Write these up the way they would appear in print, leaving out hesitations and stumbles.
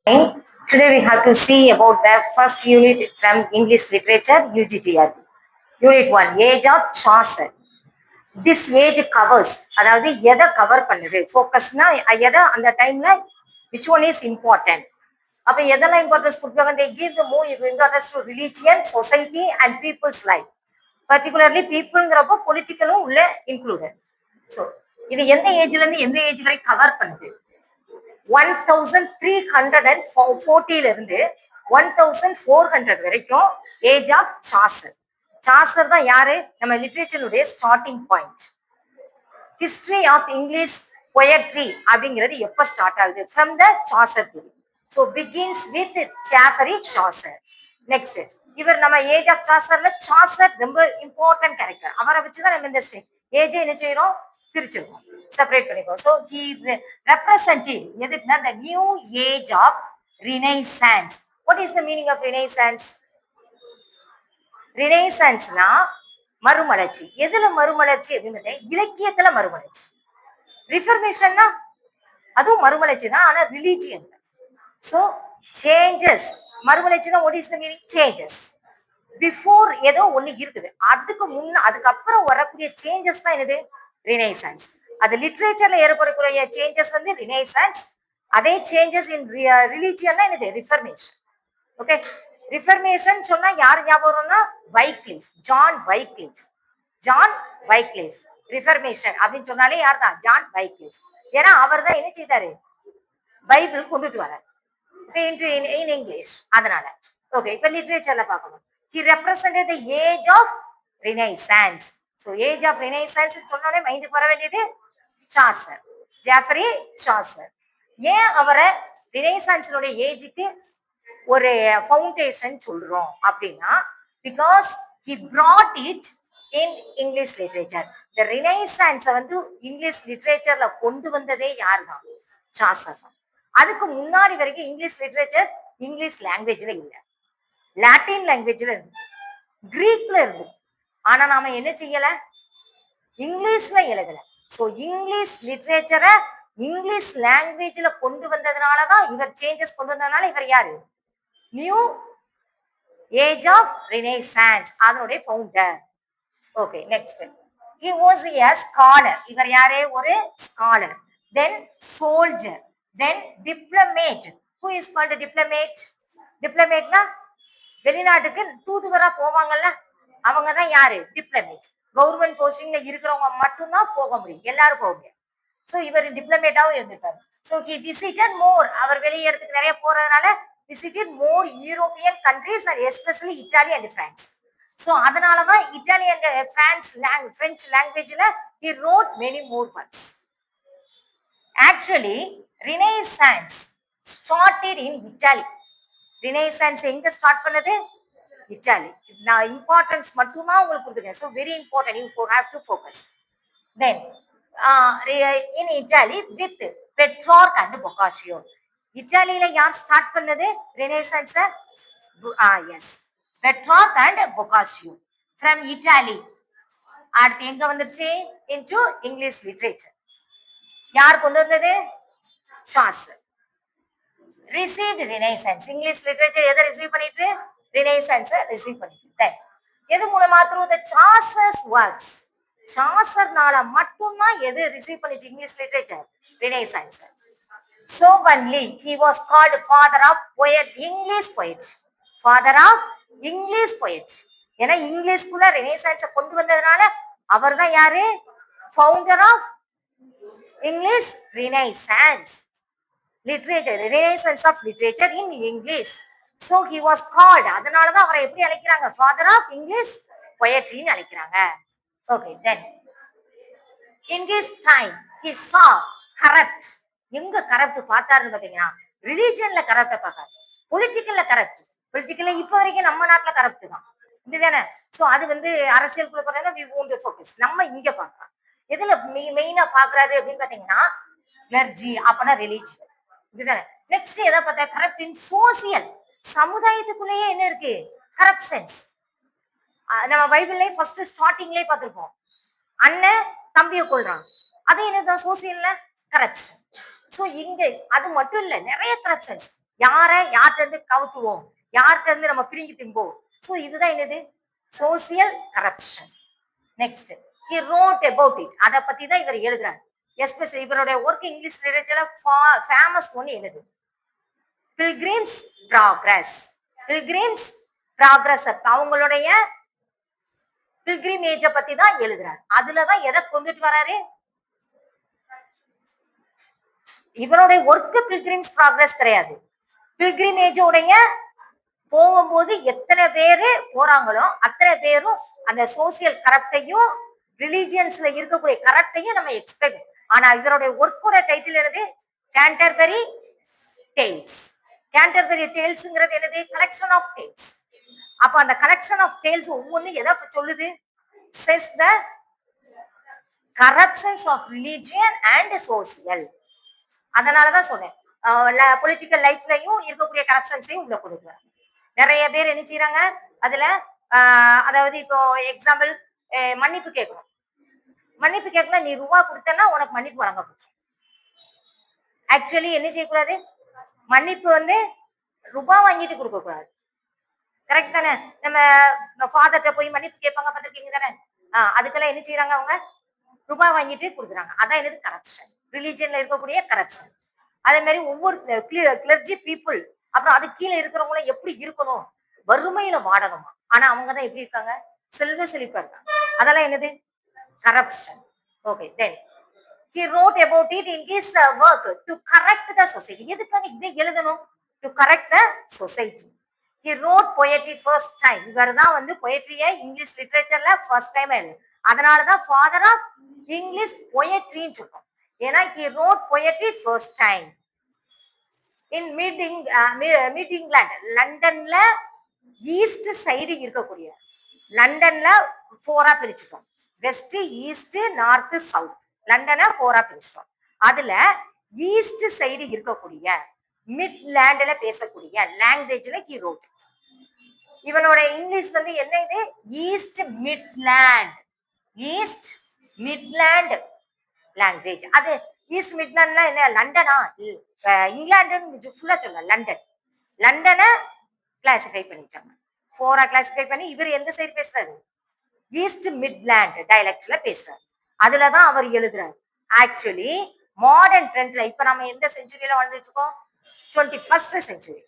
Today we have to see about the first unit from English Literature, UGTRB. Unit 1, Age of Chaucer. This age covers, அதாவது எதை cover பண்ணுது ஃபோக்கஸ்னா எதை அந்த டைம்ல which one is important. அப்ப எதெல்லாம் importance கொடுத்தாங்க? they give the more importance to religion, society and people's life. particularly peopleங்கிறப்போ பொலிட்டிக்கலும் உள்ள இன்க்ளூடட். ஸோ இது எந்த ஏஜ்ல இருந்து எந்த ஏஜ் வரை கவர் பண்ணுது? 1340 இருந்து 1400 வரைக்கும் ஏஜ் ஆஃப் சாசர். சாசர் தான் யாரு? நம்ம லிட்ரேச்சருடைய starting point. History of English poetry அப்படிங்கிறது எப்ப ஸ்டார்ட் ஆகுது? From the Chaucer period. So begins with Geoffrey Chaucer. Next இவர் நம்ம ஏஜ் ஆஃப் சாசர்ல சாசர் ரொம்ப இம்பார்ட்டன்ட் கேரக்டர். அவரை வச்சுதான் நம்ம இந்த ஏஜை என்ன செய்யறோம்? பிரிச்சிருக்கோம், செப்பரேட் பண்ணிக்கோம். ஸோ ஹி ரெப்ரசன்டிங் எதுக்குன்னா the new age of Renaissance. What is the meaning of Renaissance? ரினைசான்ஸ்னா மறுமலர்ச்சி. எதுல மறுமலர்ச்சி அப்படின்னு இலக்கியத்துல மறுமலர்ச்சி. ரிஃபர்மேஷன்னா அதுவும் மறுமலர்ச்சி தான், ஆனா ரிலீஜியன். ஸோ சேஞ்சஸ், மறுமலர்ச்சி தான். What is the meaning? Changes. Before ஏதோ ஒண்ணு இருக்குது, அதுக்கப்புறம் வரக்கூடிய சேஞ்சஸ் தான் என்னது? ரினைசான்ஸ். அது லிட்ரேச்சர்ல ஏற்படக்கூடிய சேஞ்சஸ் வந்து ரினைசான்ஸ். அதே சேஞ்சஸ் இன் ரிலீஜியன்ல என்னது? ரிஃபர்மேஷன். ஓகே, ரிஃபர்மேஷன் சொன்னா யார் ஞாபகம்னா வைக்லிஃப், ஜான் வைக்லிஃப். ஜான் வைக்லிஃப். ரிஃபர்மேஷன் அப்படின்னு சொன்னாலே யார் தான்? ஜான் வைக்லிஃப். ஏன்னா அவர் தான் என்ன செய்தாரு? பைபிள் கொண்டுட்டு வர இன் இங்கிலீஷ். அதனால ஓகே, இப்ப லிட்ரேச்சர்ல பார்க்கணும். He represented the age of Renaissance. So age of Renaissance சொன்னாலே மைண்டுக்கு வர வேண்டியது சாசர், ஜாஃபரி சாசர். ஏன் அவரை ரினைசான்ஸோட ஏஜுக்கு ஒரு ஃபவுண்டேஷன் சொல்றோம் அப்படின்னா, because he brought it in English literature. இந்த ரினைசான்ஸை வந்து இங்கிலீஷ் லிட்ரேச்சர்ல கொண்டு வந்ததே யார் தான்? சாசர் தான். அதுக்கு முன்னாடி வரைக்கும் இங்கிலீஷ் லிட்ரேச்சர் இங்கிலீஷ் லாங்குவேஜ்ல இல்ல, லாட்டின் லாங்குவேஜ்ல இருந்து, கிரீக்ல இருந்து. ஆனா நாம என்ன செய்யல? இங்கிலீஷ்ல எழுதல. சோ இங்கிலீஷ் லிட்ரேச்சரை இங்கிலீஷ் லாங்குவேஜ்ல கொண்டு வந்ததுனாலதான் இவர் சேஞ்சஸ் கொண்டு வந்ததுனால இவர் யாரு? நியூ ஏஜ் ஆஃப் ரினைசான்ஸ், அதனுடைய founder. Okay, next he was a scholar. இவர் யாரே? ஒரு scholar. then soldier, then diplomat. who is called a diplomat? டிப்ளமேட்னா வெளிநாட்டுக்கு தூதுவரா போவாங்கல்ல, அவங்க தான் யாரு? டிப்ளமேட். கவர்மெண்ட் போஸ்டிங்ல இருக்கிறவங்க மட்டும்தான் போக முடியும், எல்லாரும் போக முடியும். ஸோ இவர் டிப்ளமேட்டாவும் இருந்திருக்காரு. ஸோ ஹி விசிட்டட் மோர், அவர் வெளியே இடத்துக்கு நிறைய போறதுனால visited more European countries and especially Italy and France. So அதனாலதான் இட்டாலி அண்ட் பிரெஞ்சு லாங்குவேஜ்ல he wrote many more works. Actually Renaissance started in Italy. Renaissance எங்க ஸ்டார்ட் பண்ணது? இட்டாலி. நான் இம்பார்ட்டன்ஸ் மட்டும்தான் உங்களுக்கு கொடுத்துருக்கேன். So very important, you have to focus. Then in Italy with Petrarch and Boccaccio. இட்டாலியில யார் start பண்ணது ரினைசான்ஸ? Yes, Petrarch and பொக்காஷியோ from Italy. அடுத்து எங்க வந்துருச்சு? Into English literature. யார் கொண்டு வந்தது? Chaucer. received Renaissance. English literature எதை ரிசீவ் பண்ணிட்டு? ரினைசான்ஸை ரிசீவ் பண்ணிட்டு. எது மூலமா? through the Chaucer's works. சாசர்னால மட்டும்தான் எது ரிசீவ் பண்ணிச்சு? English literature, Renaissance. so only he was called father of poet, English poet. father of English poet. ஏன்னா இங்கிலீஷ்குள்ள ரினைசான்ஸை கொண்டு வந்ததுனால அவர் தான் யாரு? Founder of English Renaissance. literature, renaissance of literature in English. So he was called, அதனாலதான் அவரை எப்படி அழைக்கிறாங்க? father of English poetry ன்னு அழைக்கிறாங்க. Okay, then in his time he saw corrupt. எங்க கரப்ட் பார்த்தாருன்னு பாத்தீங்கன்னா, ரிலீஜியன்ல கரப்ட பார்க்காரு, பொலிட்டிக்கல்ல கரப்ட். பொலிட்டிக்கல்ல இப்ப வரைக்கும் நம்ம நாட்டுல கரப்ட் தான், இதுதானே? சோ அது வந்து அரசியலுக்குள்ள போறதா we want to focus. நம்ம இங்க பார்க்கலாம். எதுல மெயினா பாக்குறாரு அப்படின்னு பாத்தீங்கன்னா, கிளர்ஜி, அப்பனா ரிலீஜியன். நெக்ஸ்ட் எதை பார்த்தா? கரப்ட் இன் சோசியல். சமுதாயத்துக்குள்ளேயே என்ன இருக்கு? கரப்ஷன்ஸ். நம்ம பைபிள்லயே ஃபர்ஸ்ட் ஸ்டார்டிங்லயே பார்த்திருப்போம், அண்ணன் தம்பியை கொள்றான். அது என்னதான்? சோசியல்ல கரப்ஷன். சோ இங்க அது மட்டும் இல்ல, நிறைய கரப்ஷன்ஸ். யார்கிட்ட இருந்து கவுத்துவோம், யார்கிட்ட இருந்து நம்ம பிரிங்கி திம்போம். சோ இதுதான் என்னது social corruption. Next he wrote about it. அத பத்தி தான் இவர் எழுதுறாரு. எஸ்பெஷலி இவருடைய ஒர்க் இங்கிலீஷ் லிட்டரேச்சர்ல ஃபேமஸ் ஒன்னு என்னது பில்கிரிம்ஸ் ப்ராக்ரஸ். பில்கிரிம்ஸ் ப்ராக்ரஸ் அவங்களுடைய பில்கிரிமேஜ பத்தி தான் எழுதுறாரு. அதுலதான் எதை கொண்டுட்டு வராரு, இவருடைய ஒர்க் பில்கிரிம்ஸ் ப்ராக்ரஸ் கிடையாது. பில்கிரிமேஜோடைய போகும்போது எத்தனை பேரு போறாங்களோ அத்தனை பேரும் அந்த சோசியல் கரப்டையும் ரிலிஜியன்ஸ்ல இருக்கக்கூடிய கரப்டையும் நம்ம எக்ஸ்பெக்ட். ஆனா இவருடைய ஒர்க்கோட டைட்டில் என்னது கேன்டர்பரி டேல்ஸ். கேன்டர்பரி டேல்ஸ்ங்கிறது என்னது கலெக்ஷன் ஆஃப் டேல்ஸ். அப்ப அந்த கலெக்ஷன் ஆஃப் டேல்ஸ் ஒவ்வொன்னு எதை சொல்லுது, says the corruptions of religion and social. அதனாலதான் சொன்னேன் பொலிட்டிக்கல் லைஃப்லயும் இருக்கக்கூடிய கரப்ஷன்ஸையும் உள்ள கொடுக்குறாங்க. நிறைய பேர் என்ன செய்யறாங்க அதுல அதாவது இப்போ எக்ஸாம்பிள் மன்னிப்பு கேட்கணும். மன்னிப்பு கேட்கலாம், நீ ரூபா கொடுத்தனா உனக்கு மன்னிப்பு வழங்கப்படும். ஆக்சுவலி என்ன செய்யக்கூடாது, மன்னிப்பு ரூபா வாங்கிட்டு கொடுக்க கூடாது. கரெக்ட் தானே? நம்ம ஃபாதர்ட்ட போய் மன்னிப்பு கேட்பாங்க பார்த்துருக்கீங்க தானே? அதுக்கெல்லாம் என்ன செய்யறாங்க, அவங்க ரூபாய் வாங்கிட்டு கொடுக்குறாங்க. அதான் என்னது கரப்ஷன், ரிலீஜியன்ல இருக்கக்கூடிய கரப்ஷன். அதே மாதிரி ஒவ்வொரு கிளர்ஜி பீப்புள் அப்புறம் அது கீழே இருக்கிறவங்களும் எப்படி இருக்கணும், வறுமையில வாடணுமா, ஆனா அவங்கதான் எப்படி இருக்காங்க, செல்வ செழிப்பா இருக்காங்க. அதெல்லாம் என்னது corruption. Okay, then he wrote about it in his work to correct the society. எதுக்காக இதை எழுதணும், to correct the society. He wrote poetry first time. இவர் தான் poetry இங்கிலீஷ் லிட்டரேச்சர்ல ஃபர்ஸ்ட் டைம் எழுது. அதனாலதான் ஃபாதர் ஆஃப் இங்கிலீஷ் poetryன்னு சொல்றோம். ஏன்னா he wrote poetry first time in mid England. லண்டன்ல ஈஸ்ட் சைடு இருக்கக்கூடிய, லண்டன்ல 4ஆ பிரிச்சுட்டோம், வெஸ்ட் ஈஸ்ட் நார்த் சவுத். லண்டனை 4ஆ பிரிச்சிட்டோம். அதுல ஈஸ்ட் சைடு இருக்கக்கூடிய மிட்லேண்ட்ல பேசக்கூடிய லாங்குவேஜ்ல ஹி ரோட். இவனோட இங்கிலீஷ் என்ன இது, east midland, east midland language. அது ஈஸ்ட் மிட்லேண்ட்னா என்ன, லண்டனா இங்கிலாந்து ஃபுல்லா சொல்ல, லண்டன். லண்டனை கிளாசிஃபை பண்ணிட்டாங்க, 4ஆ கிளாசிஃபை பண்ணி இவர் எந்த சைடு பேசுறாரு, ஈஸ்ட் மிட்லேண்ட் டயலெக்ட்ல பேசுறாரு. அதுலதான் அவர் எழுதுறாரு. ஆக்சுவலி மாடர்ன் ட்ரெண்ட்ல இப்ப நம்ம எந்த செஞ்சுரியில வாழ்ந்துட்டு இருக்கோம், 21st century,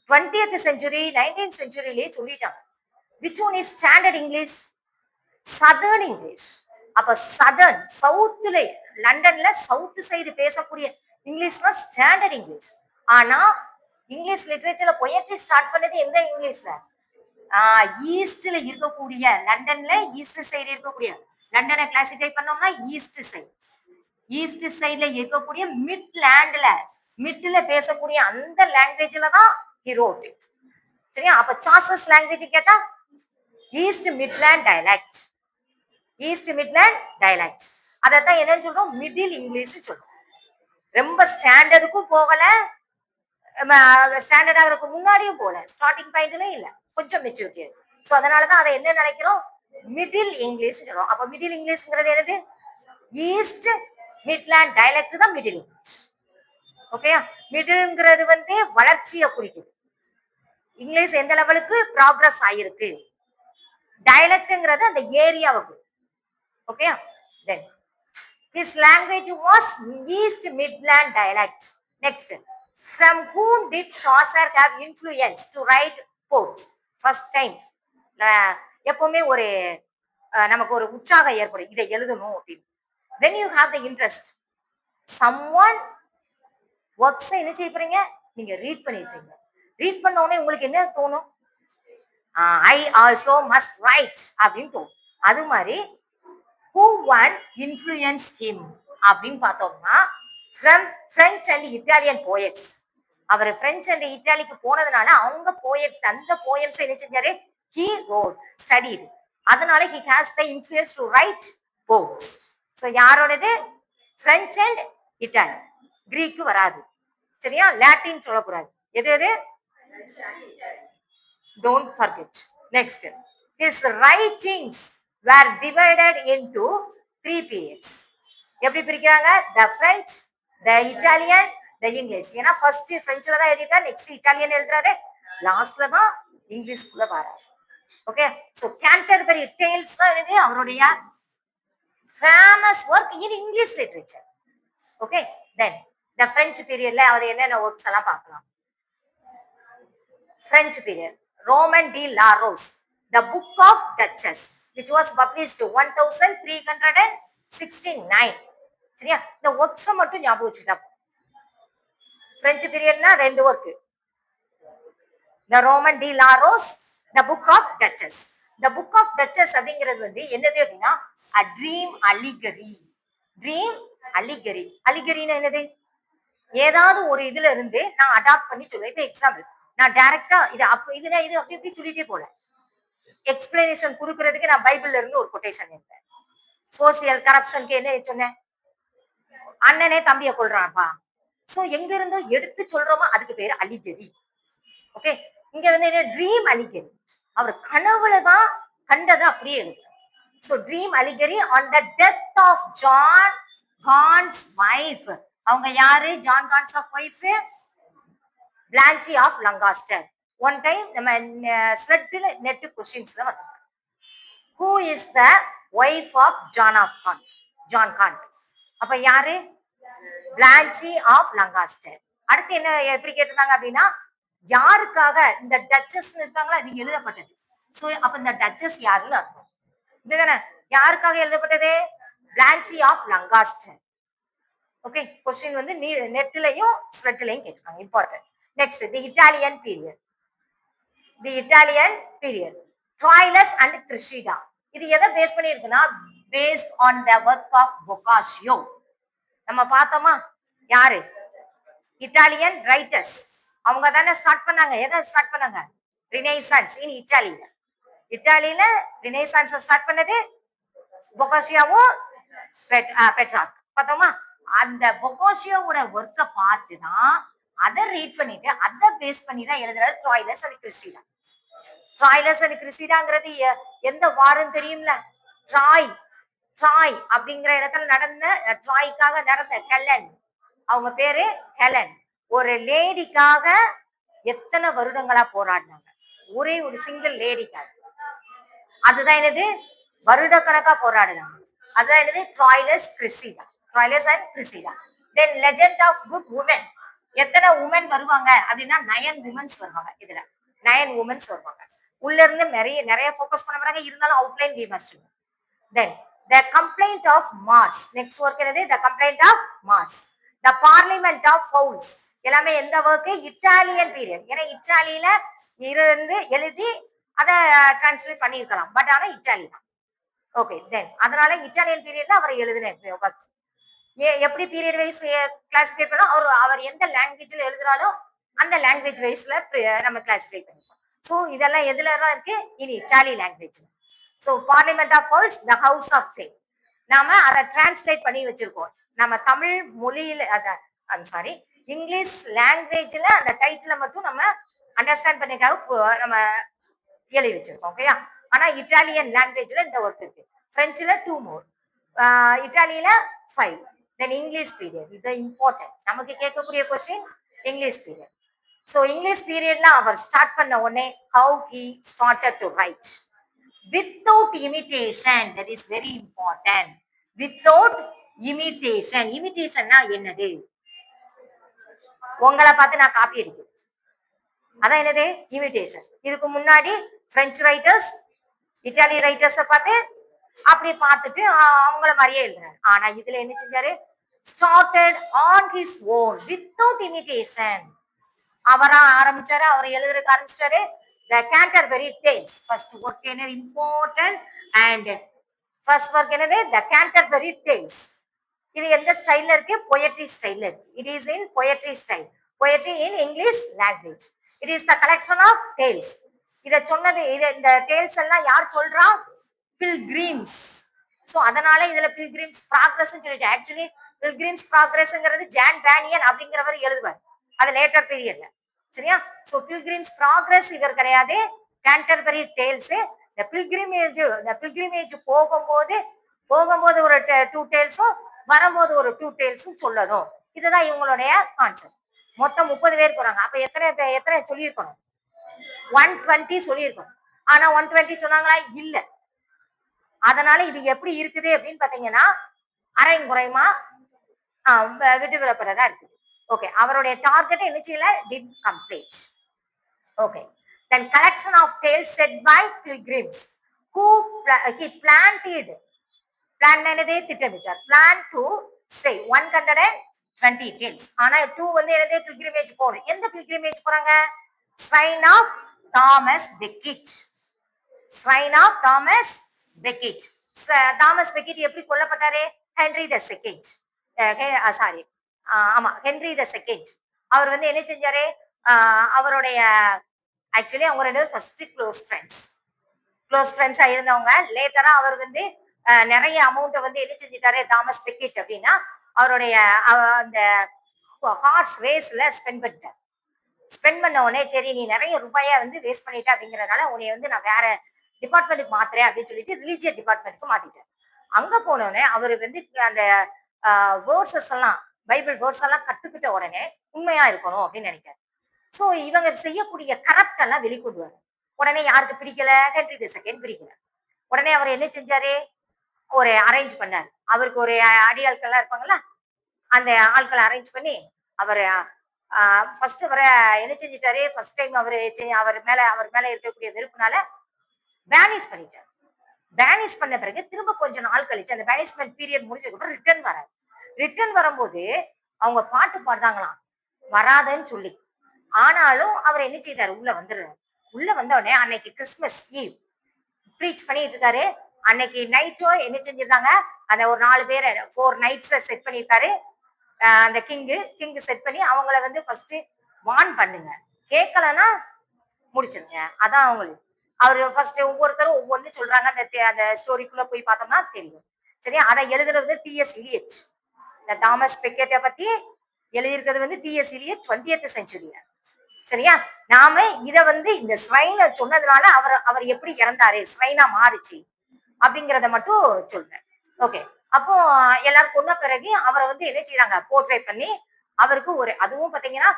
20th century, 19th centuryலயே சொல்லிட்டாங்க which one is standard English, southern English. அப்ப சதர்ன் சவுத்துல, லண்டன்ல சவுத் சைடு பேசக்கூடிய இங்கிலீஷ் தான் ஸ்டாண்டர்ட் இங்கிலீஷ். ஆனா இங்கிலீஷ் லிட்டரேச்சர்ல பொயட்ரி ஸ்டார்ட் பண்ணது எந்த இங்கிலீஷ்ல, ஈஸ்ட்ல இருக்கக்கூடிய, லண்டன்ல ஈஸ்ட் சைடு இருக்கக்கூடிய, லண்டனை கிளாசிஃபை பண்ணோம்னா ஈஸ்ட் சைடு, ஈஸ்ட் சைடுல இருக்கக்கூடிய மிட்லேண்ட்ல, மிட்ல பேசக்கூடிய அந்த லாங்குவேஜ்ல தான் he wrote it. சரியா? அப்ப சார்லஸ் லாங்குவேஜ் கேட்டா east midland dialect, east midland dialect. அதான் என்னன்னு சொல்றோம், மிடில் இங்கிலீஷ் சொல்றோம். ரொம்ப ஸ்டாண்டர்டுக்கும் போகல, ஸ்டாண்டர்ட் ஆகிறதுக்கு முன்னாடியும் போல, ஸ்டார்டிங் பாயிண்ட்ல இல்ல, கொஞ்சம் மெச்சூரிட்டி. சோ அதனாலதான் அதை என்ன நினைக்கிறோம், மிடில் இங்கிலீஷ் சொல்றோம். அப்ப மிடில் இங்கிலீஷ்ங்கிறது என்னது, ஈஸ்ட் மிட்லேண்ட் டயலெக்ட் தான் மிடில் இங்கிலீஷ். ஓகேயா? மிடில்ங்கிறது வளர்ச்சியை குறிக்குது, இங்கிலீஷ் எந்த லெவலுக்கு ப்ராக்ரஸ் ஆயிருக்கு. டயலெக்ட்ங்கிறது அந்த ஏரியாவுக்கு. ஓகேயா? தென் his language was East Midland dialect. Next, from whom did Chaucer have influence to write poems? First time எப்பவுமே ஒரு நமக்கு ஒரு உற்சாகம் ஏற்படும், இதை எழுதணும் அப்படின்னு. when you have the interest, someone works என்ன செய்ய போறீங்க, நீங்க ரீட் பண்ணிருப்பீங்க. ரீட் பண்ண உடனே உங்களுக்கு என்ன தோணும், I also must write அப்படின்னு தோணும். அது மாதிரி who one influenced him அப்படின்னு பார்த்தோம்னா from French and Italian poets. அவர் பிரெஞ்சு அண்ட் இட்டாலிக்கு போனதுனால அவங்க போயட், அந்த போயம்ஸ் என்ன செஞ்சாரு, he wrote, studied. அதனால he has the influence to write poems. so யாரோடது, பிரெஞ்சு அண்ட் இட்டாலி, கிரீக்கு வராது. சரியா? லாட்டின் சொல்லக்கூடாது. எது எது, don't forget. Next, his writings were divided into 3 periods. எப்படி பிரிக்கிறாங்க, the French, the Italian, the English. ஏன்னா ஃபர்ஸ்ட் பிரெஞ்சுல தான் எழுதிட்டார், நெக்ஸ்ட் இட்டாலியன் எழுதுறாரு, லாஸ்ட்ல தான் இங்கிலீஷ்குள்ள வராரு. ஓகே, சோ கேன்டர்பரி டேல்ஸ் தான் எழுதி அவருடைய famous work in English literature. Okay, then the French பீரியட்ல அவர் என்னென்ன ஒர்க்ஸ் எல்லாம் பார்க்கலாம். French period, Roman de la Rose, the Book of Duchess, which was published 1369. சரியா, இந்த ஒர்க்ஸ் மட்டும் ஞாபகம் வச்சுட்டா. பிரெஞ்சு பீரியட்னா ரெண்டு work, the Roman de la Rose, the Book of Duchess. The Book of Duchess அப்படிங்கிறது வந்து என்னது அப்படின்னா a dream allegory. dream allegory, allegoryனா என்னது, ஏதாவது ஒரு இதுல இருந்து நான் அடாப்ட் பண்ணி சொல்லுவேன். இப்ப எக்ஸாம்பிள் நான் டைரக்டா இது அப்ப இதுல இது அப்படி இப்படி சொல்லிட்டே போல, எக்ஸ்பிளனேஷன் கொடுக்கறதுக்கு நான் பைபிள்ல இருந்து ஒரு கொட்டேஷன் எடுத்தேன். சோசியல் கரப்ஷனுக்கு என்ன சொன்னேன், அண்ணனே தம்பிய கொள்றான்ப்பா. சோ எங்க இருந்தோ எடுத்து சொல்றோமோ அதுக்கு பேரு அலிகரி. ஓகே, இங்க வந்து என்ன ட்ரீம் அலிகரி, அவர் கனவுல தான் கண்டதை அப்படியே எழுதுறாரு. So dream allegory on the death of John Gaunt's wife. அவங்க யாரு, John Gaunt's of wife Blanche of Lancaster. One time நம்ம ஸ்லெட்ல நெட் கொஸ்டின்ஸ்ல வந்து who is the wife of John of Gaunt, John Gaunt. அப்ப யாரு, பிளான்சி ஆஃப் லங்காஸ்டர். அடுத்து என்ன எப்படி கேட்டிருந்தாங்க அப்படின்னா யாருக்காக இந்த டச்சஸ் இருக்காங்களா அது எழுதப்பட்டது. சோ அப்ப இந்த டச்சஸ் யாருன்னு அர்த்தம் இதுதானே, யாருக்காக எழுதப்பட்டது, Blanche of Lancaster. Okay, question வந்து நெட்லயும் ஸ்லெட்லயும் கேட்டிருக்காங்க, important. Next the Italian period. The Italian period, Troilus and Criseyde. இது எதை பேஸ் பண்ணி இருக்குன்னா based on the work of Boccaccio. நம்ம பார்த்தோமா, யாரு, இட்டாலியன் ரைட்டர்ஸ், அவங்க தானே ஸ்டார்ட் பண்ணாங்க. எதை ஸ்டார்ட் பண்ணாங்க, ரினைசான்ஸ் இன் இட்டாலியில. இட்டாலியில ரினைசான்ஸ் ஸ்டார்ட் பண்ணது பொக்காஷியோவும் பெட்ராக். பார்த்தோமா, அந்த பொக்காஷியோவோட ஒர்க்கை பார்த்துதான் அதை ரீட் பண்ணிட்டு அதை பேஸ் பண்ணி தான் எழுதுறாரு ட்ராய்லஸ் அண்ட் கிறிஸ்டிடா. ட்ராய்லஸ் அண்ட் கிறிஸ்டிடாங்கிறது எந்த வாரம் தெரியும்ல, ட்ராய். ட்ராய் அப்படிங்கிற இடத்துல நடந்த, ட்ராய்க்காக நடந்த ஹெலன், அவங்க பேரு ஹெலன், ஒரு லேடிக்காக எத்தனை வருடங்களா போராடினாங்க, ஒரே ஒரு சிங்கிள் லேடிக்காக. அதுதான் என்னது, வருடக்கணக்கா போராடுறாங்க. அதுதான் என்னது, Troilus Criseyde, Troilus and Criseyde. Then legend of good women. எத்தனை உமன் வருவாங்க அப்படின்னா 9 உமன்ஸ் வருவாங்க. இதுல 9 உமன்ஸ் வருவாங்க. உள்ள இருந்து நிறைய ஃபோக்கஸ் பண்ண போறாங்க, இருந்தாலும் outline we must. Then the complaint of Mars. Next work என்னது, the complaint of Mars. The parliament of fowls. எல்லாமே எந்த ஒர்க், இட்டாலியன் பீரியட். ஏன்னா இட்டாலியில இருந்து எழுதி அதை டிரான்ஸ்லேட் பண்ணியிருக்கலாம், பட் ஆனா இட்டாலி தான். ஓகே, தென் அதனால இட்டாலியன் பீரியட்ல அவர் எழுதின ஒர்க். எப்படி பீரியட் வைஸ் கிளாசிஃபை பண்ணோம், அவர் எந்த லாங்குவேஜ்ல எழுதுறாலும் அந்த லாங்குவேஜ் வைஸ்ல நம்ம கிளாசிஃபை பண்ணிப்போம். ஸோ இதெல்லாம் எதுல தான் இருக்கு, இனி Italy language. So parliament of fowls, the house of fame. நாம அதை டிரான்ஸ்லேட் பண்ணி வச்சிருக்கோம். நம்ம தமிழ் மொழியில சாரி இங்கிலீஷ் லாங்குவேஜ்ல அந்த டைட்டில மட்டும் நம்ம அண்டர்ஸ்டாண்ட் பண்ணிக்காக நம்ம எழுதி வச்சிருக்கோம். ஓகேயா, ஆனா இட்டாலியன் லாங்குவேஜ்ல இந்த ஒர்க் இருக்கு. பிரெஞ்சுல 2 மோர், இட்டாலியில 5. தென் இங்கிலீஷ் பீரியட், இது இம்பார்ட்டன்ட், நமக்கு கேட்கக்கூடிய question English period. So English பீரியட்ல அவர் ஸ்டார்ட் பண்ண உடனே how he started to write without imitation. That is very important. Without imitation. இமிட்டேஷன்னா என்னது, உங்களை பார்த்து நான் காப்பி அடிக்கிறேன், அதான் என்னது இமிட்டேஷன். இதுக்கு முன்னாடி பிரெஞ்சு ரைட்டர்ஸ் இட்டாலி ரைட்டர்ஸ பார்த்து அப்படி பார்த்துட்டு அவங்கள மாதிரியே எழுதுறாரு. ஆனா இதுல என்ன செஞ்சாரு, started on his own without imitation. அவரா ஆரம்பிச்சாரு, அவர் எழுதுறதுக்கு ஆரம்பிச்சிட்டாரு. த கேன்டர்பரி டேல்ஸ் ஃபர்ஸ்ட் ஒர்க் என்ன இம்பார்ட்டன்ட். அண்ட் ஃபர்ஸ்ட் ஒர்க் என்னது, த கேன்டர்பரி டேல்ஸ். இது எந்த ஸ்டைல்ல இருக்கு, பொயட்ரி ஸ்டைல்ல இருக்கு. It is in poetry style, poetry in English language. It is the collection of tales. இத சொன்னது, இந்த டேல்ஸ் எல்லாம் யார் சொல்றா, பில்கிரிம்ஸ். சோ அதனால இதுல பில்கிரிம்ஸ் ப்ராக்ரஸ் சொல்லிட்டு, ஆக்சுவலி பில்கிரிம்ஸ் ப்ராக்ரஸ்ங்கிறது ஜான் பேனியன் அப்படிங்கிறவர் எழுதுவார், அது லேட்டர் பீரியட்ல. சரியா, சோ பில்கிரிம்ஸ் ப்ராக்ரஸ் இவர் கிடையாது, கேன்டர்பரி டேல்ஸ். பில்கிரிமேஜ் போகும்போது ஒரு 2 டேல்ஸும் வரும்போது ஒரு 2 டேல்ஸும் சொல்லணும். இதுதான் இவங்களுடைய கான்செப்ட். மொத்தம் 30 பேர் போறாங்க. அப்ப எத்தனை சொல்லியிருக்கணும்? 120 சொல்லியிருக்கணும். ஆனா 120 சொன்னாங்களா? இல்ல. அதனால இது எப்படி இருக்குது அப்படின்னு பாத்தீங்கன்னா அரையும் குறையுமா விட்டு விடப்படதா இருக்குது. ஓகே, அவருடைய டார்கெட் என்ன செய்யல? Did complete. Okay, then collection of tales said by pilgrims who he planted என்னது? திட்டமிட்டார். plan to say 120 tales. ஆனா 2 வந்து என்னது? pilgrimage போகணும். எந்த pilgrimage போறாங்க? shrine of Thomas Becket. shrine of Thomas Becket. Thomas Becket எப்படி கொல்லப்பட்டாரு? Henry the second. சாரி, ஆமா, ஹென்றி தி செகண்ட். அவர் வந்து என்ன செஞ்சாரு? அவருடைய ஆக்சுவலி அவங்க ரெண்டு ஃபர்ஸ்ட் க்ளோஸ் ஃப்ரெண்ட்ஸா இருந்தவங்க. லேட்டரா அவர் வந்து நிறைய அமௌண்ட்டை வந்து என்ன செஞ்சிட்டாரு தாமஸ் பெக்கெட் அப்படின்னா அவருடைய அந்த ஹார்ஸ் ரேஸ்ல ஸ்பெண்ட் பண்ணிட்டார். ஸ்பெண்ட் பண்ண உடனே சரி நீ நிறைய ரூபாயை வந்து வேஸ்ட் பண்ணிட்ட அப்படிங்கறதுனால உன்னை வந்து நான் வேற டிபார்ட்மெண்ட்டுக்கு மாத்துறேன் அப்படின்னு சொல்லிட்டு ரிலீஜியஸ் டிபார்ட்மெண்ட்டுக்கு மாத்திட்டார். அங்க போனோடனே அவர் வந்து அந்த வேர்சஸ் எல்லாம் பைபிள் வேர்ஸ் எல்லாம் கத்துக்கிட்ட உடனே உண்மையா இருக்கணும் அப்படின்னு நினைக்காரு. சோ இவங்க செய்யக்கூடிய கரப்ட் எல்லாம் வெளிக்கொண்டுவாரு. உடனே யாருக்கு பிடிக்கல? ஹென்றி தி செகண்ட் பிடிக்கல. உடனே அவர் என்ன செஞ்சாரு? ஒரு அரேஞ்ச் பண்ணாரு. அவருக்கு ஒரு அடியாட்கள்லாம் இருப்பாங்கல்ல, அந்த ஆட்களை அரேஞ்ச் பண்ணி அவர் ஃபர்ஸ்ட் அவரை என்ன செஞ்சிட்டாரு? ஃபர்ஸ்ட் டைம் அவர் மேல இருக்கக்கூடிய வெறுப்புனால பேனிஷ் பண்ணிட்டார். பேனிஷ் பண்ண பிறகு திரும்ப கொஞ்ச நாள் கழிச்சு அந்த பேனிஷ்மெண்ட் பீரியட் முடிஞ்சதுக்கு அப்புறம் ரிட்டர்ன் வரும்போது அவங்க பாட்டு பாடுறாங்களாம் வராதுன்னு சொல்லி. ஆனாலும் அவர் என்ன செய்தாரு? உள்ள வந்துடுறாரு. உள்ள வந்த உடனே அன்னைக்கு கிறிஸ்துமஸ் ஈவ் ப்ரீச் பண்ணிட்டு இருக்காரு. அன்னைக்கு நைட்டோ என்ன செஞ்சிருக்காங்க? அந்த ஒரு 4 பேரை 4 நைட்ஸ் செட் பண்ணிருக்காரு. அந்த கிங்கு செட் பண்ணி அவங்கள வந்து ஃபர்ஸ்ட் வார்ன் பண்ணுங்க, கேட்கலன்னா முடிச்சிருங்க. அதான் அவங்களுக்கு அவரு ஃபர்ஸ்ட் ஒவ்வொருத்தரும் ஒவ்வொன்னு சொல்றாங்க. அந்த ஸ்டோரிக்குள்ள போய் பார்த்தோம்னா தெரியும். சரியா? அதை எழுதுறது டிஎஸ் இலியட். இந்த தாமஸ் பெக்கெட்டை பத்தி எழுதியிருக்கிறது வந்து டிஎஸ் இலியட் 20th செஞ்சுரியில. சரியா? நாம இத வந்து இந்த ஸ்ரைன சொன்னதுனால அவர் எப்படி இறந்தாரு, ஸ்ரைனா மாறுச்சு அப்படிங்கறத மட்டும் சொல்றேன். ஓகே, அப்போ எல்லாரும் கொன்ன பிறகு அவரை வந்து என்ன செய்யறாங்க? போர்ட்ரேட் பண்ணி அவருக்கு ஒரு அதுவும் பாத்தீங்கன்னா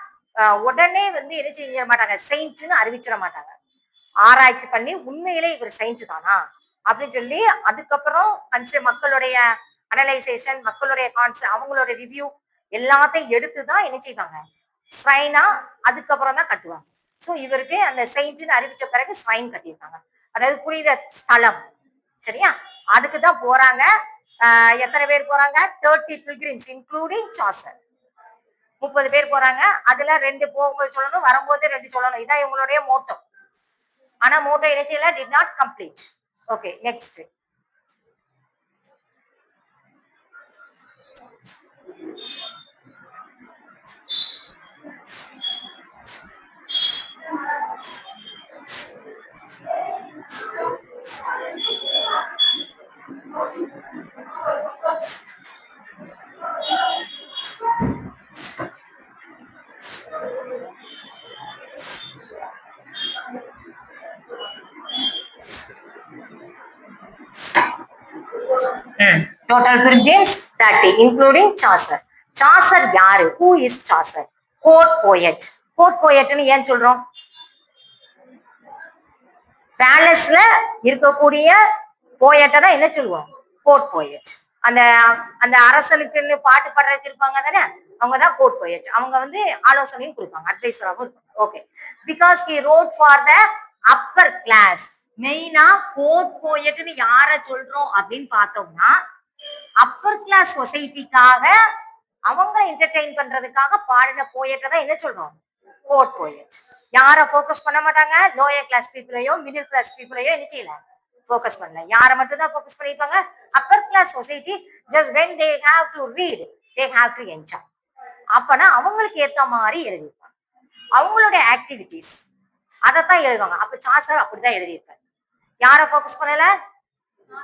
உடனே வந்து என்ன செய்ய மாட்டாங்க? செயின்ட்னு அறிவிச்சிட மாட்டாங்க. ஆராய்ச்சி பண்ணி உண்மையிலே இவர் செயின்ட் தானா அப்படின்னு சொல்லி அதுக்கப்புறம் மக்களுடைய அனலைசேஷன், மக்களுடைய அவங்களோட ரிவ்யூ எல்லாத்தையும் எடுத்துதான் என்ன செய்வாங்க? ஸ்ரைனா அதுக்கப்புறம் தான் கட்டுவாங்க. சோ இவருக்கு அந்த செயின்ட்னு அறிவிச்ச பிறகு ஸ்ரைன் கட்டியிருக்காங்க. அதாவது புனித ஸ்தலம். சரியா? அதுக்குதான் போறாங்க. எத்தனை பேர் போறாங்க? 30 பில்கிரிம்ஸ் இன்க்ளூடிங் சாசர். 30 பேர் போறாங்க. அதுல 2 போகும்போது சொல்லணும், வரும்போது 2 சொல்லணும். இதான் இவங்களுடைய மோட்டோ. ஆனா மோட்டோ என்ன செய்யல? Did not complete. Okay, next. Total pilgrims 30 including Chaucer. Chaucer யாரு? Who is Chaucer? Court poet. Court poetன்னு ஏன் சொல்றோம்? பேலஸ்ல இருக்கக்கூடிய போயட்டை தான் என்ன சொல்லுவோம்? Court poet. அந்த அந்த அரசனுக்குன்னு பாட்டு பாடுறதுக்கு இருப்பாங்க தானே, அவங்கதான் கோர்ட் போயட். அவங்க வந்து ஆலோசனையும் கொடுப்பாங்க, அட்வைசராகவும் இருப்பாங்க. Okay, because he wrote for the upper class. மெயினா கோர்ட் போயட்னு யார சொல்றோம் அப்படின்னு பார்த்தோம்னா அப்பர் கிளாஸ் சொசைட்டிக்காக அவங்களை என்டர்டெயின் பண்றதுக்காக பாடின போயட்டை தான் என்ன சொல்றோம்? Court poet. யார போக்கஸ் பண்ண மாட்டாங்க? லோயர் கிளாஸ் பீப்புளையோ மிடில் கிளாஸ் பீப்புளையோ என்ன செய்யல? போக்கஸ் பண்ணல. யார மட்டும் தான் போக்கஸ் பண்ணிருப்பாங்க? Upper class society. Just when they have to read, they have to enjoy. அப்பனா அவங்களுக்கு ஏத்த மாதிரி எழுதிருப்பாங்க. அவங்களுடைய ஆக்டிவிட்டிஸ் அதைத்தான் எழுதுவாங்க. அப்ப சாசர் அப்படிதான் எழுதியிருப்பாரு. யார போக்கஸ் பண்ணல?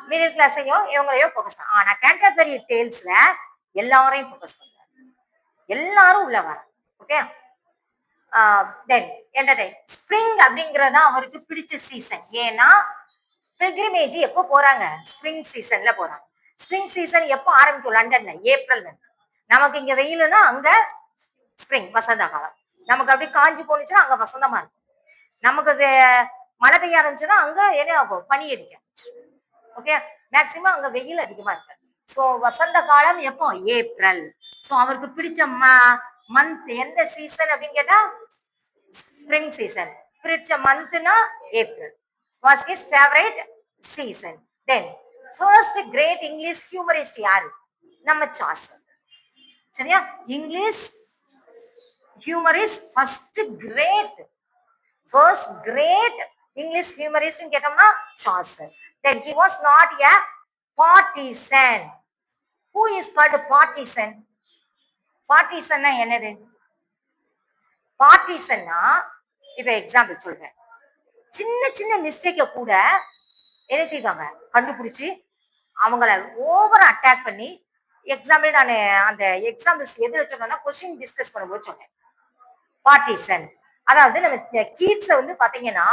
மிடில் கிளாஸையோ இவங்களையோ போக்கஸ் பண்ண. ஆனா கேண்டர்பரி டேல்ஸ்ல எல்லாரையும் போக்கஸ் பண்றாங்க. எல்லாரும் உள்ள வர. ஓகே, தென் என்டர்டைன். ஸ்ப்ரிங் அப்படிங்கறதா அவருக்கு பிடிச்ச சீசன். ஏன்னா பில்கிரிமேஜ் எப்போ போறாங்க? ஸ்ப்ரிங் சீசன்ல போறாங்க. ஸ்ப்ரிங் சீசன் எப்போ ஆரம்பிக்கும்? லண்டன்ல ஏப்ரல். நமக்கு இங்க வெயிலுன்னா அங்க ஸ்ப்ரிங் வசந்த காலம். நமக்கு அப்படி காஞ்சி போனுச்சுன்னா அங்க வசந்தமா இருக்கும். நமக்கு மழை பெய்ய ஆரம்பிச்சுன்னா அங்க என்ன ஆகும், பனி அடிக்க. ஓகே, மேக்சிமம் அங்க வெயில் அதிகமா இருக்கு. சோ வசந்த காலம் எப்போ, ஏப்ரல். சோ அவருக்கு பிடிச்ச மந்த் எந்த சீசன் அப்படின்னு கேட்டா ஸ்ப்ரிங் சீசன். பிடிச்ச மந்த்னா April. Was his favourite season. Then first great English humorist யாரு, நம்ம சாசர். சரியா, English humorist first great English humorist கேட்டோம்னா Chaucer. Then he was not a partisan. Who is called partisan? Partisan என்னது? பார்ட்டிசன்னா இப்ப example சொல்றேன். சின்ன சின்ன மிஸ்டேக்க கூட என்ன செய்வாங்க, கண்டுபிடிச்சு அவங்கள ஓவரா அட்டாக் பண்ணி. எக்ஸாம்பிள் நான் அந்த எக்ஸாம்பிள்ஸ் எதுல சொன்னேன்னா கொஸ்டின் டிஸ்கஸ் பண்ணும்போது சொன்னேன். பார்ட்டிசன் அதாவது நம்ம கீட்ஸை வந்து பாத்தீங்கன்னா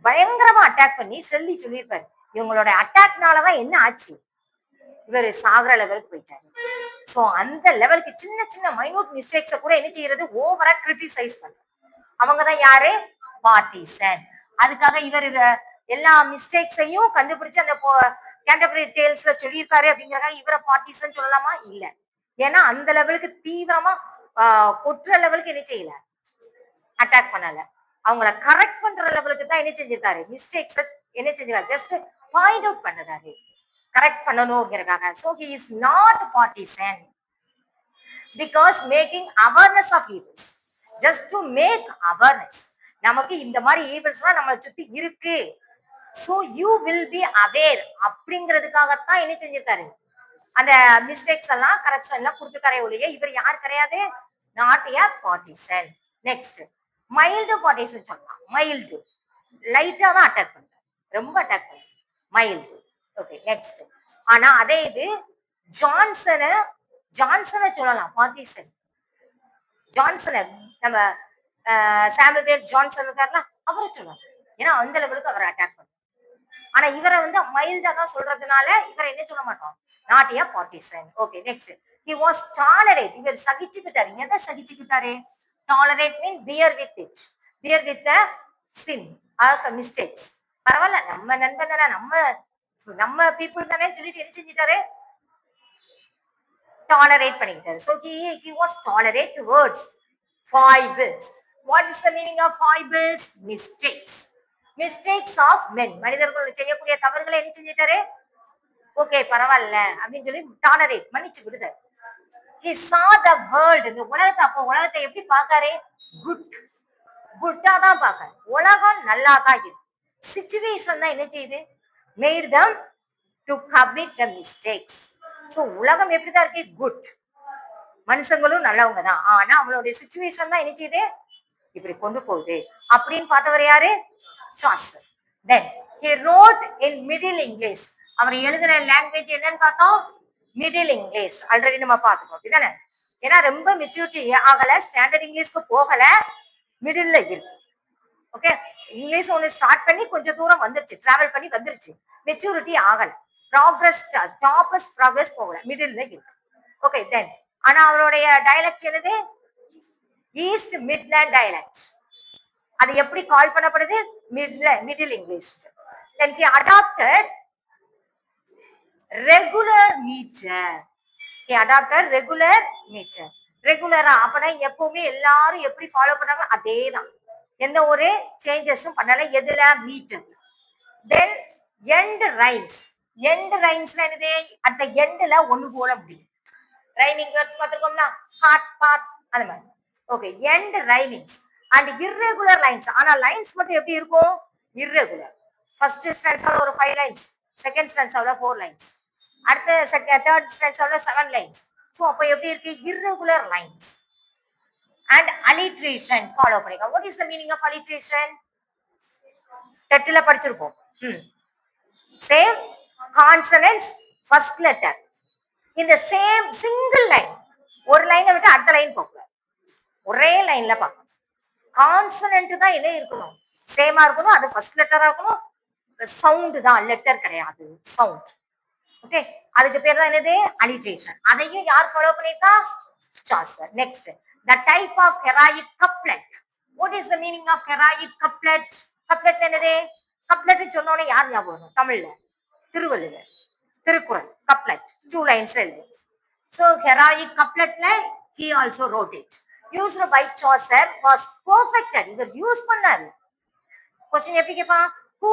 பயங்கரமா அட்டாக் பண்ணி சொல்லியிருப்பாரு. இவங்களோட அட்டாக்னாலதான் என்ன ஆச்சு, இவர் சாகுற லெவலுக்கு போயிட்டாரு. சோ அந்த லெவலுக்கு சின்ன சின்ன மைனூட் மிஸ்டேக்ஸ கூட என்ன செய்யறது, ஓவரா கிரிட்டிசைஸ் பண்ண. அவங்கதான் யாரு, பார்ட்டிசன். அதுக்காக இவர் எல்லா மிஸ்டேக்ஸையும் கண்டுபிடிச்சு அந்த கேண்டர்பரி டேல்ஸ்ல சொல்லியிருக்காரு அப்படிங்கறதுக்காக இவரை பார்ட்டிசன் சொல்லலாமா, இல்ல. ஏன்னா அந்த லெவலுக்கு தீவிரமா கொட்டுற லெவலுக்கு என்ன செய்யல, அட்டாக் பண்ணல. அவங்கள கரெக்ட் பண்ற லெவலுக்கு தான் என்ன செஞ்சிருக்காரு, மிஸ்டேக்ஸ் என்ன செஞ்சிருக்காரு, ஜஸ்ட் பாயிண்ட் அவுட் பண்ணதாரு, கரெக்ட் பண்ணணும்ங்கிறதுக்காக. So he is not partisan because making awareness of evils, just to make awareness. நமக்கு இந்த மாதிரி ஈவல்ஸ்லாம் நம்ம சுத்தி இருக்கு, so you will be aware அப்படிங்கிறதுக்காகத்தான் என்ன செஞ்சிருக்காரு, அந்த மிஸ்டேக்ஸ் எல்லாம் கரெக்ஷன் எல்லாம் கொடுத்துக்காரே ஒழிய இவர் யார் கிடையாது, not a partisan. Next mild partition சொல்லலாம். மைல்டு லைட்டா தான் அட்டாக் பண்றாரு, ரொம்ப அட்டாக் பண்றாரு, மைல்டு. Okay, next. ஆனா அதே இது ஜான்சனை சொல்லலாம் பார்ட்டிசன். ஜான்சனை நம்ம சாமுவேல் ஜான்சன் இருக்காருல, அவரை சொல்லலாம். ஏன்னா அந்த லெவலுக்கு அவரை அட்டாக் பண்ண. ஆனா இவரை வந்து மைல்டா தான் சொல்றதுனால இவரை என்ன சொல்ல மாட்டோம், not a partisan. Okay, next. he was tolerate. இவர் சகிச்சுக்கிட்டாரு. எதை சகிச்சுக்கிட்டாரு, tolerate mean bear with it, bear with the sin or mistakes. பரவாயில்ல, நம்ம நண்பன் தானே, நம்ம பீப்புள் தானே சொல்லிட்டு என்ன செஞ்சிட்டாரு, tolerate பண்ணிக்கிட்டாரு. So he was tolerate towards foibles. What is the meaning of foibles? Mistakes of men. மனிதர்கள் செய்யக்கூடிய தவறுகளை என்ன செஞ்சிட்டாரு, ஓகே பரவாயில்ல அப்படின்னு சொல்லி டாலரேட் மன்னிச்சு விடுதாரு. He saw the world, இந்த உலகத்தை, அப்போ உலகத்தை எப்படி பார்க்காரு, குட்டா தான் பார்க்காரு. உலகம் நல்லா தான் இருக்கு. சிச்சுவேஷன் தான் என்ன செய்யுது, made them to commit the mistakes. So உலகம் எப்படிதான் இருக்கு, குட். மனுஷங்களும் நல்லவங்க தான், ஆனா அவங்களுடைய சிச்சுவேஷன் தான் என்ன செய்யுது, இப்படி கொண்டு போகுது அப்படின்னு பார்த்தவர் யாரு, Chaucer. Then he wrote in Middle English. அவர் எழுதுன லாங்குவேஜ் என்னன்னு பார்த்தோம், மிடில் இங்கிலீஷ். ஆல்ரெடி நம்ம பார்த்துக்கோம், அப்படிதானே. ஏன்னா ரொம்ப மெச்சூரிட்டி ஆகல, ஸ்டாண்டர்ட் இங்கிலீஷ்க்கு போகல, மிடில்ல இருக்கு. ஓகே, இங்கிலீஷ் ஒன்று ஸ்டார்ட் பண்ணி கொஞ்சம் தூரம் வந்துருச்சு, டிராவல் பண்ணி வந்துருச்சு, மெச்சூரிட்டி ஆகல, ப்ராக்ரஸ் போகல, மிடில்ல இருக்கு. ஓகே, தென் ஆனா அவருடைய டயலக்ட் என்னது, ஈஸ்ட் மிட்லேண்ட் டயலக்ட். அது எப்படி கால் பண்ணப்படுது, Middle English. Then he adopted regular meter. he adopted regular meter. ரெகுலரா அப்பனா எப்பவுமே எல்லாரும் எப்படி ஃபாலோ பண்ணாங்க அதேதான், எந்த ஒரு சேஞ்சஸும் பண்ணல, எதுல, metre. Then end rhymes. End ரைம்ஸ்ல என்னது, அந்த எண்ட்ல ஒண்ணு போல முடியும். ரைமிங் வேர்ட்ஸ் பார்த்திருக்கோம்னா, ஹார்ட் பார்ட் அந்த மாதிரி. Okay, end rhymings and irregular lines. ஆனா லைன்ஸ் மட்டும் எப்படி இருக்கும், இர்ரெகுலர். ஃபர்ஸ்ட் ஸ்டான்ஸால ஒரு 5 லைன்ஸ், செகண்ட் ஸ்டான்ஸால 4 லைன்ஸ், அடுத்த தேர்ட் ஸ்டான்ஸால 7 லைன்ஸ். சோ அப்ப எப்படி இருக்கு, irregular lines. And alliteration follow பண்ணிக்க. What is the meaning of alliteration? டெட்ல படிச்சிருப்போம். சேம் கான்சனன்ட்ஸ் ஃபர்ஸ்ட் லெட்டர் இந்த சேம் சிங்கிள் லைன், ஒரு லைனை விட்டு அடுத்த லைன் போகல, ஒரே லைன்ல பார்க்கணும். கான்சனன்ட் தான் என்ன இருக்கணும், சேமா இருக்கணும், அது ஃபர்ஸ்ட் லெட்டரா இருக்கணும். சவுண்ட் தான், லெட்டர் கிடையாது, சவுண்ட். ஓகே, அதுக்கு பேர் தான் என்னது அலிட்ரேஷன். அதையும் யார் ஃபாலோ பண்ணிருக்கா? Chaucer. Next, the type of heroic couplet. What is the meaning of heroic couplet? couplet என்னது? couplet சொன்னோனே யார் ஞாபகம் வரும் தமிழ்ல? திருவள்ளுவர், திருக்குறள். couplet 2 lines எழுது. so heroic coupletல he also wrote it. used by Chaucer was perfected. இவர் யூஸ் பண்ணாரு. क्वेश्चन எப்படி கேப்பா? who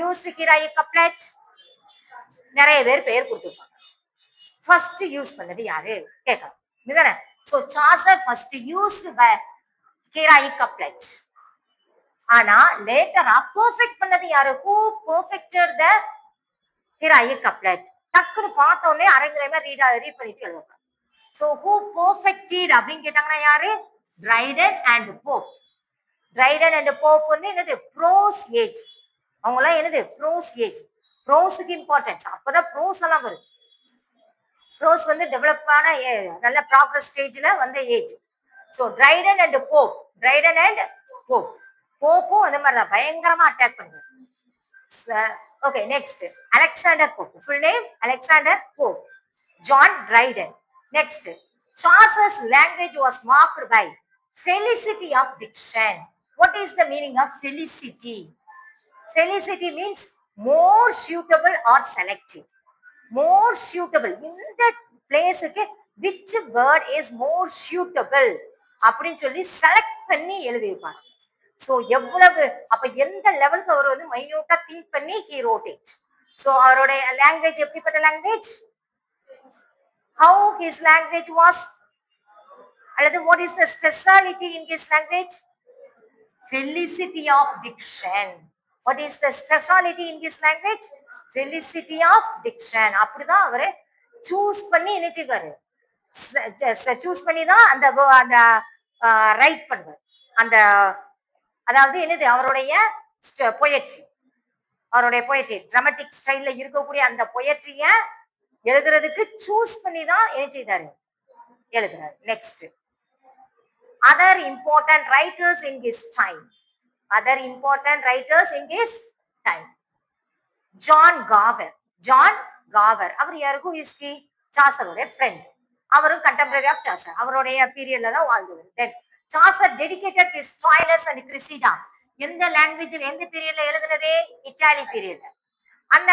used heroic couplet? நிறைய பேர் பெயர் கொடுத்திருப்பாங்க. ஃபர்ஸ்ட் யூஸ் பண்ணது யாரு கேட்கலாம். இதுதானே? So Chaucer first used by heroic couplet. ஆனா லேட்டரா பெர்ஃபெக்ட் பண்ணது யாரு? who perfected the heroic couplet? டக்குன்னு பார்த்த உடனே அரங்கரேமா ரீட் பண்ணிட்டு எழுதுவாங்க. சோ who perfected அப்படின்னு கேட்டாங்கன்னா யாரு? Dryden and Pope. Dryden and Pope வந்து என்னது? Prose age. அவங்க எல்லாம் என்னது? Prose age. ப்ரோஸ்க்கு இம்பார்ட்டன்ஸ். அப்பதான் ப்ரோஸ் எல்லாம் வருது. ப்ரோஸ் வந்து டெவலப் ஆன நல்ல ப்ராக்ரஸ் ஸ்டேஜ்ல வந்த age. So Dryden and Pope. Dryden and Pope. போப்பும் அந்த மாதிரி தான் பயங்கரமா அட்டாக் பண்ணுது. Okay, next Alexander Pope. Full name Alexander Pope. John Dryden. Next, Chaucer's language was marked by felicity of diction. What is the meaning of felicity? Felicity means more suitable or selective. More suitable. இந்த பிளேஸுக்கு which word is more suitable அப்படின்னு சொல்லி select பண்ணி எழுதியிருப்பாங்க. So எவ்வளவு அப்ப எந்த லெவலுக்கு அவர் வந்து மைன்யூட்டா திங்க் பண்ணி he wrote it. சோ அவரோட லாங்குவேஜ் எப்படிப்பட்ட language? how his language was, அல்லது what is the speciality in his language? felicity of diction. what is the speciality in his language? felicity of diction. அப்படிதான் அவரு choose பண்ணி நினைச்சுக்காரு. Choose பண்ணி தான் அந்த அந்த ரைட் பண்ணுவார். அந்த அதாவது என்னது அவருடைய பொயட்ரி, அவருடைய பொயட்ரி டிராமட்டிக் ஸ்டைல்ல இருக்கக்கூடிய அந்த பொயட்ரிய எழுதுறதுக்கு சூஸ் பண்ணி தான் என்ன செய்தாரு? எழுதுறாரு. Next, other important writers in his time. Other important writers in his time. John Gower. John Gower அவர் யாருக்கும் ஹிஸ்கி சாசருடைய ஃப்ரெண்ட். அவரும் கண்டெம்பரரி ஆஃப் சாசர். அவருடைய பீரியட்ல தான் வாழ்ந்தவர். Then Chaucer dedicated his Troilus and Criseyde. எந்த லாங்குவேஜ்ல எந்த பீரியட்ல எழுதுனதே? இட்டாலி பீரியட்ல. அந்த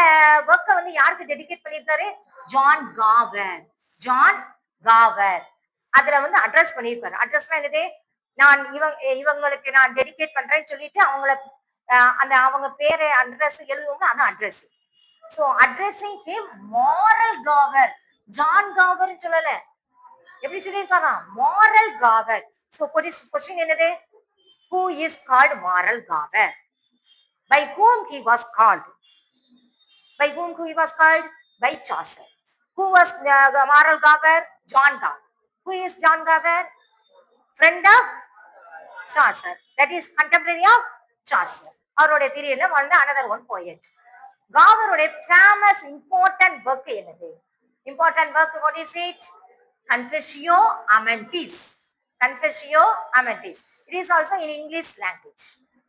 ஒர்க்கை வந்து யாருக்கு டெடிகேட் பண்ணியிருக்காரு? John Gower. ஜான் காவர் அதுல வந்து அட்ரஸ் பண்ணியிருப்பாரு. அட்ரஸ்லாம் என்னது? நான் இவங்களுக்கு நான் டெடிகேட் பண்றேன்னு சொல்லிட்டு அவங்கள அந்த அவங்க பேரு அட்ரஸ் எழுதுவோம்னா அதான் address. So addressing him moral Gower. John Gower சொல்லல, எப்படி சொல்லியிருக்காங்க? Moral Gower. சோ கொஸ்டின் என்னது? who is called moral gaver? by whom he was called? by whom he was called? by Chaucer. who was moral gaver? John Gaver. who is John Gaver? friend of Chaucer. that is contemporary of Chaucer. அவருடைய பீரியட்ல வாழ்ந்த another one poet. காவருடைய famous important work என்னது? Important work what is it? Confessio Amantis. Confessio Amantis. It is also in English language.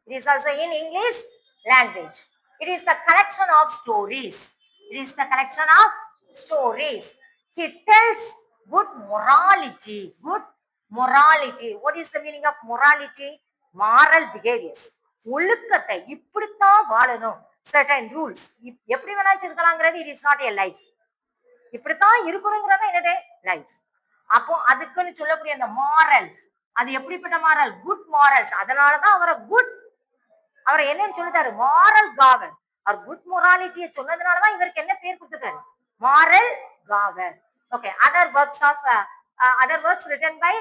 It is also in English language. It is the collection of stories. It is the collection of stories. He tells good morality. Good morality. What is the meaning of morality? Moral behaviors. ஒழுக்கத்தை இப்படித்தான் வாழணும். certain rules. எப்படி வேணாச்சும் இருக்கலாங்கிறது it is not a life. இப்படித்தான் இருக்கணுங்கிறது என்னது? Life. அப்போ அதுக்குன்னு சொல்லக்கூடிய அந்த மாரல், அது எப்படிப்பட்ட மாரல்? Good morals. அதனாலதான் அவரை என்னன்னு சொல்லிட்டாரு? மாரல் காவர். அவர் குட் மொராலிட்டியை சொன்னதுனாலதான் இவருக்கு என்ன பேர் கொடுத்துட்டாரு? Moral Gower. Okay, other works written by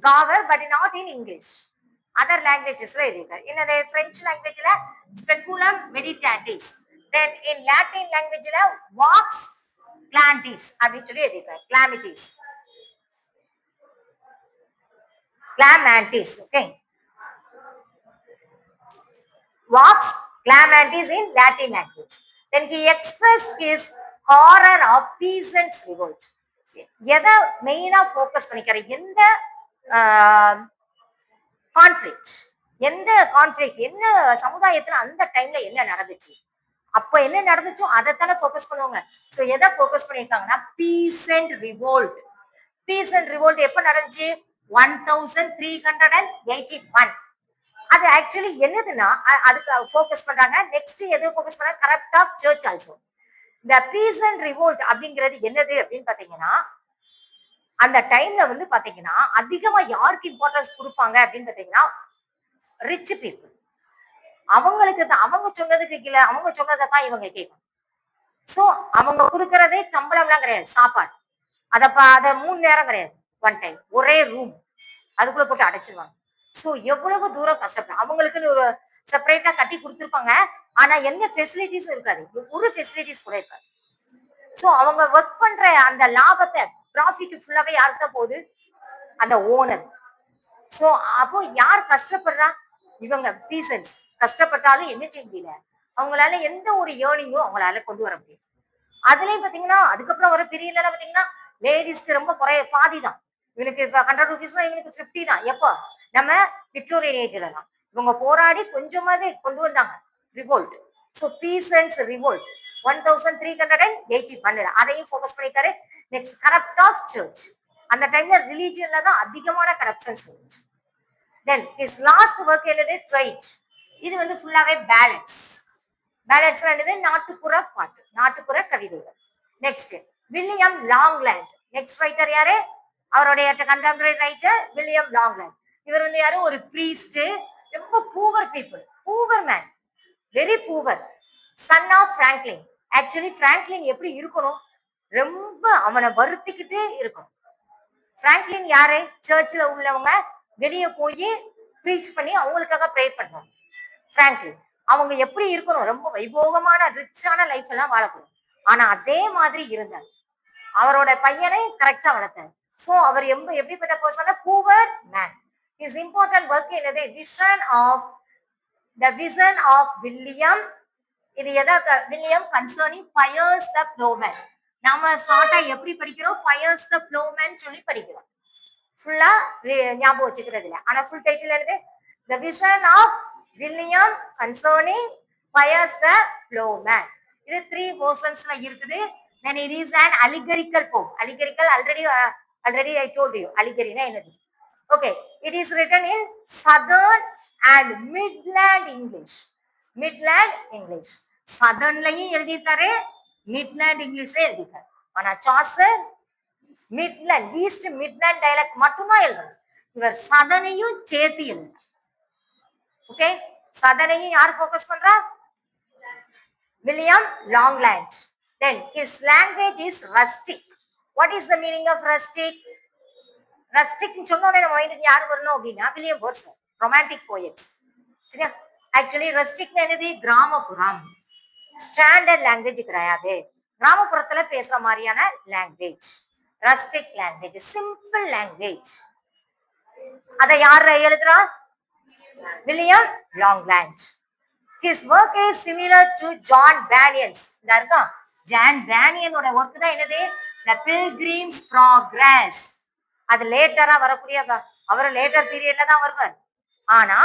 Gower but not in English. Other லாங்குவேஜஸ்ல எழுதிட்டார். என்னது? பிரெஞ்சு லாங்குவேஜ்ல Speculum Meditantis. Then in Latin லாங்குவேஜ்ல வாக்ஸ் கிளாண்டிஸ் அப்படின்னு சொல்லி எழுதிட்டார். Clamitis, Clamantis. Okay, Vox Clamantis in Latin language. Then he expressed his horror of peasants' revolt. எதை மெயினா ஃபோக்கஸ் பண்ணிக்கிற? எந்த கான்ஃபிளிக்ட் என்ன சமுதாயத்துல அந்த டைம்ல என்ன நடந்துச்சு அப்ப என்ன நடந்துச்சோ அதைத்தானே ஃபோக்கஸ் பண்ணுவாங்க. சோ எதை ஃபோக்கஸ் பண்ணியிருக்காங்கன்னா பீசன்ட் ரிவோல்ட். பீசன்ட் ரிவோல்ட் எப்ப நடந்துச்சு? 1381. அது ஆக்சுவலி என்னதுன்னா அதுக்கு ஃபோக்கஸ் பண்றாங்க. நெக்ஸ்ட் எது ஃபோக்கஸ் பண்றாங்க? Corrupt of church also. இந்த பீசன்ட் ரிவோல்ட் அப்படிங்கிறது என்னது அப்படின்னு பாத்தீங்கன்னா, அந்த டைம்ல வந்து பாத்தீங்கன்னா அதிகமா யாருக்கு இம்பார்ட்டன்ஸ் கொடுப்பாங்க அப்படின்னு பாத்தீங்கன்னா ரிச் பீப்புள். அவங்களுக்கு தான் அவங்க சொன்னதுக்கு கீழே அவங்க சொன்னதை தான் இவங்க கேட்கணும். சோ அவங்க கொடுக்கறதே சம்பளம்லாம் கிடையாது, சாப்பாடு. அத 3 நேரம் கிடையாது, ஒன் டைம் ஒரே ரூம் அதுக்குள்ள போட்டு அடைச்சிருவாங்க. சோ எவ்வளவு தூரம் கஷ்டப்படும். அவங்களுக்குன்னு ஒரு செப்பரேட்டா கட்டி கொடுத்துருப்பாங்க. ஆனா என்ன ஃபெசிலிட்டிஸும் இருக்காது, ஒரு ஃபெசிலிட்டிஸ் கூட இருக்காது. சோ அவங்க ஒர்க் பண்ற அந்த லாபத்தை ப்ராஃபிட் ஃபுல்லாவே யாருக்கு தான் போகுது? அந்த ஓனர். சோ அப்போ யார் கஷ்டப்படுறா? இவங்க பீசன்ஸ். கஷ்டப்பட்டாலும் என்ன செய்ய முடியல, அவங்களால எந்த ஒரு ஏர்னிங்கும் அவங்களால கொண்டு வர முடியும். அதுலயும் பாத்தீங்கன்னா அதுக்கப்புறம் வர பீரியட்ல பாத்தீங்கன்னா லேடிஸ்க்கு ரொம்ப பாதி தான். இவனுக்கு 100 ருபீஸ்னா இவனுக்கு 50 தான். எப்போ? நம்ம விக்டோரியன் ஏஜ்ல தான் இவங்க போராடி கொஞ்சமாவது கொண்டு வந்தாங்க ரிவோல்ட். So பீசன்ஸ் revolt 1381. அதையும் ஃபோக்கஸ் பண்ணிட்டாரு. Next corrupt of church. அந்த டைம்ல ரிலீஜியன்ல தான் அதிகமான கரப்ஷன்ஸ் இருந்துச்சு. தென் ஹிஸ் லாஸ்ட் ஒர்க் என்னது? ட்ரைட். இது வந்து ஃபுல்லாவே பேலன்ஸ். பேலன்ஸ் என்னது? நாட்டுப்புற பாட்டு, நாட்டுப்புற கவிதைகள். Next William Langland. Next writer யாரு? அவருடைய கண்டெம்பரரி ரைட்டர் வில்லியம் லாங்லேண்ட். இவர் வந்து யாரு? ஒரு பிரீஸ்ட். ரொம்ப poor people, poor man, very poor. Son of Franklin. Actually Franklin எப்படி இருக்கணும்? ரொம்ப அவனை வருத்திக்கிட்டு இருக்கணும். பிராங்க்லின் யாரு? சர்ச்சில் உள்ளவங்க வெளியே போய் ப்ரீச் பண்ணி அவங்களுக்காக ப்ரே பண்ணுவாங்க. பிராங்க்லின் அவங்க எப்படி இருக்கணும்? ரொம்ப வைபோகமான ரிச்சான லைஃப் எல்லாம் வாழக்கூடும். ஆனா அதே மாதிரி இருந்தார். அவரோட பையனை கரெக்டா வளர்த்தார். சோ அவர் எப்படிப்பட்ட person? Poor man. His important work என்னது? Vision of William. இது எதா? William concerning Piers the Ploughman. நாம ஷார்ட்டா எப்படி படிக்கிறோம்? பயர்ஸ் த ப்ளோமேன் சொல்லி படிக்கிறோம். ஃபுல்லா ஞாபகம் வச்சுக்கிறது இல்ல. ஆனா ஃபுல் டைட்டில் என்னது? The vision of William concerning Piers the Ploughman. இது 3 போர்ஷன்ஸ்ல இருக்குது. then it is an allegorical poem. Allegorical already I told you. Allegory na enadhu? Okay, it is written in southern and midland English. Midland English. southern லையும் எழுதியிருக்காரு, midland Englishல எழுதியிருக்காரு. ஆனா Chaucer midland, east midland dialect மட்டும்தான் எழுதணும். இவர் சதனையும் சேர்த்து எழுதுறார். ஓகே, சதனையும் யார் ஃபோக்கஸ் பண்றா? William லாங்லேண்ட். Then his language is rustic. What is the meaning of rustic? Rustic சொன்னோனே நம்ம மைண்டுக்கு யார் வரணும் அப்படின்னா வில்லியம் வேர்ட்ஸ்வொர்த், ரொமான்டிக் போயட்ஸ். சரியா? ஆக்சுவலி ரஸ்டிக் என்னது? கிராமப்புறம். ஸ்டாண்டர்ட் லாங்குவேஜ் கிடையாது, கிராமப்புறத்துல பேசுற மாதிரியான language. Rustic language, simple language. அதை யார் எழுதுறா? William லாங்லேண்ட். His work is similar to John Bunyan's. இந்த இருக்கா ஜான் பேனியனோட ஒர்க் தான் என்னது? The Pilgrim's Progress. அது லேட்டரா வரக்கூடிய, அவர் லேட்டர் பீரியட்ல தான் வருவார். ஆனா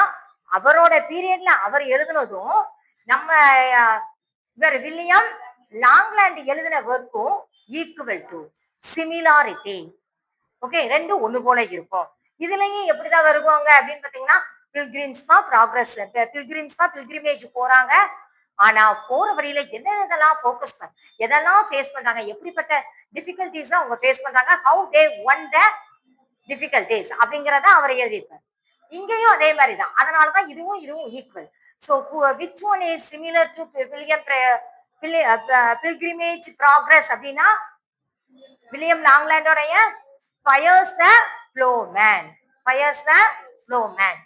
அவரோட பீரியட்ல அவர் எழுதுனதும் நம்ம இவர் வில்லியம் லாங்லேண்ட் எழுதின ஒர்க்கும் ஈக்குவல் டு, சிமிலாரிட்டி. ஓகே, ரெண்டும் ஒண்ணு போல இருக்கும். இதுலயும் எப்படிதான் வருவாங்க அப்படின்னு பாத்தீங்கன்னா பில்கிரிம்ஸ்மா ப்ராக்ரஸ், பில்கிரிம்ஸ்மா பில்கிரிமேஜ் போறாங்க. ஆனா போற வழியில எதெல்லாம் ஃபோக்கஸ் பண்ண, எதெல்லாம் ஃபேஸ் பண்றாங்க, எப்படிப்பட்ட டிஃபிகல்டிஸ் அவங்க ஃபேஸ் பண்றாங்க, how they one the difficulties அப்படிங்கறத அவர் எழுதியிருப்பார். இங்கேயும் அதே மாதிரி தான். அதனாலதான் இதுவும் equal. So which one is similar to William pilgrimage progress அப்படின்னா William லாங்லேண்டோடைய buyers the ப்ளோமேன். Buyers the ப்ளோமேன்.